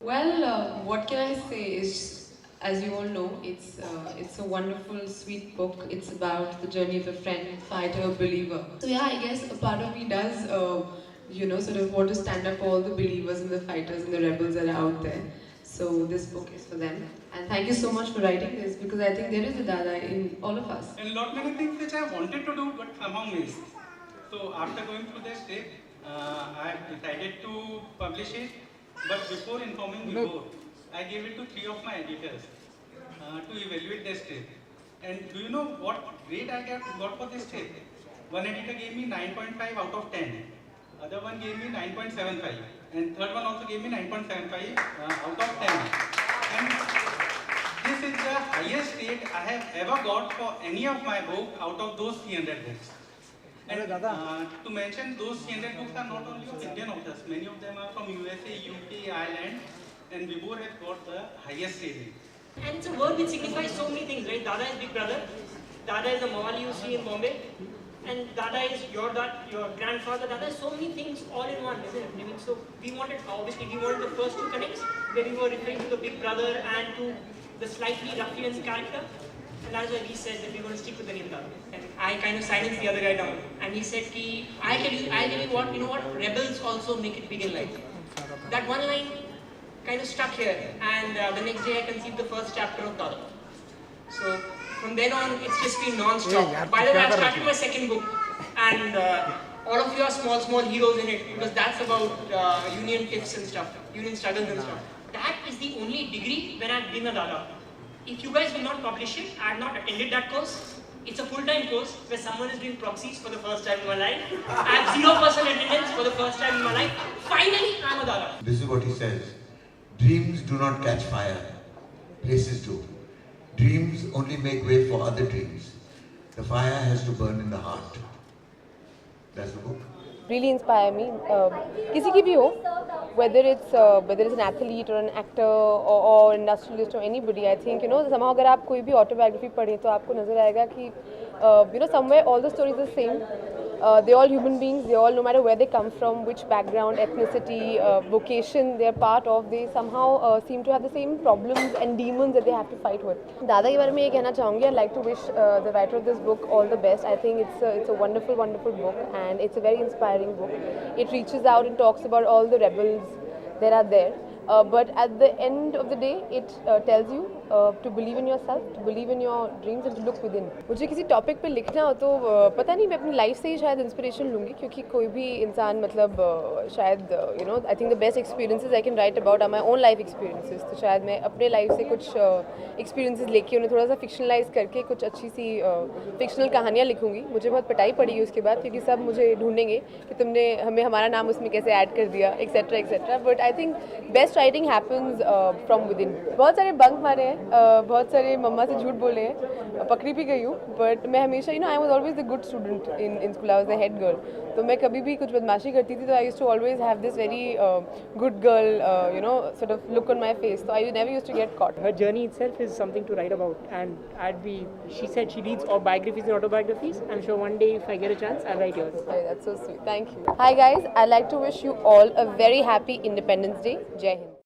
What can I say is, as you all know, it's a wonderful, sweet book. It's about the journey of a friend, fighter, believer. So yeah, I guess a part of me does, sort of want to stand up for all the believers and the fighters and the rebels that are out there. So this book is for them. And thank you so much for writing this, because I think there is a Dada in all of us. And lot many things which I wanted to do but somehow missed. So after going through this step, I decided to publish it. But before informing Vibhor, I gave it to 3 of my editors to evaluate the step. And do you know what grade I got for this step? One editor gave me 9.5 out of 10. Other one gave me 9.75. And third one also gave me 9.75 out of 10. And this is the highest rate I have ever got for any of my book out of those 300 books. And to mention, those 300 books are not only of Indian authors, many of them are from USA, UK, Ireland, and Vibhor has got the highest rating. And it's a word which signifies so many things, right? Dada is big brother, Dada is a mawali you see in Bombay, and Dada is your grandfather. Dada is so many things all in one, isn't it? I mean, so we wanted the first two connects, where we were referring to the big brother and to the slightly ruffian character. And that's why we said that we're going to stick with the name Dada. And I kind of silenced the other guy down. And he said, I'll tell you what, rebels also make it big in life. That one line kind of stuck here. And the next day I conceived the first chapter of Dada. So from then on, it's just been non-stop. By the way, I started my second book. And all of you are small heroes in it. Because that's about union tips and stuff. Union struggles and stuff. That is the only degree when I've been a Dada. If you guys will not publish it, I have not attended that course. It's a full-time course where someone is doing proxies for the first time in my life. I have 0% attendance for the first time in my life. Finally, I'm a Dada. This is what he says. Dreams do not catch fire. Places do. Dreams only make way for other dreams. The fire has to burn in the heart. That's the book. Really inspire me. किसी की भी हो, whether it's an athlete or an actor or industrialist or anybody, I think somehow अगर आप कोई भी autobiography पढ़ें तो आपको नजर आएगा कि somewhere all the stories are the same. They're all human beings. They all, no matter where they come from, which background, ethnicity, vocation they're part of, they somehow seem to have the same problems and demons that they have to fight with. दादा के बारे में ये कहना चाहूँगी. I'd like to wish the writer of this book all the best. I think it's a wonderful book, and it's a very inspiring book. It reaches out and talks about all the rebels that are there. But at the end of the day, it tells you to believe in yourself, to believe in your dreams and to look within. मुझे किसी topic पे लिखना हो तो पता नहीं, मैं अपनी लाइफ से ही शायद इंस्पिरेशन लूँगी, क्योंकि कोई भी इंसान मतलब शायद I think the best experiences I can write about are my own life experiences. तो शायद मैं अपने लाइफ से कुछ एक्सपीरियंसेस लेके उन्हें थोड़ा सा फिक्शनलाइज करके कुछ अच्छी सी फिक्शनल कहानियाँ लिखूँगी. मुझे बहुत पिटाई पड़ी उसके बाद, क्योंकि सब मुझे ढूंढेंगे कि तुमने हमारा नाम उसमें कैसे ऐड कर दिया, etcetera etcetera. But I think best writing happens from with in. बहुत सारे बंक मारे हैं, बहुत सारे मम्मा से झूठ बोले हैं, पकड़ी भी गई हूँ. बट मैं हमेशा I was always the good student in school. I was the head girl. तो मैं कभी भी कुछ बदमाशी करती थी तो I used to always have this very good girl sort of look on my face. So I never used to get caught. Her journey itself is something to write about, and she said she reads all biographies and autobiographies. I'm sure one day if I get a chance, I'll write yours. That's so sweet. Thank you. Hi guys, I'd like to wish you all a very happy Independence Day. Jai Hind.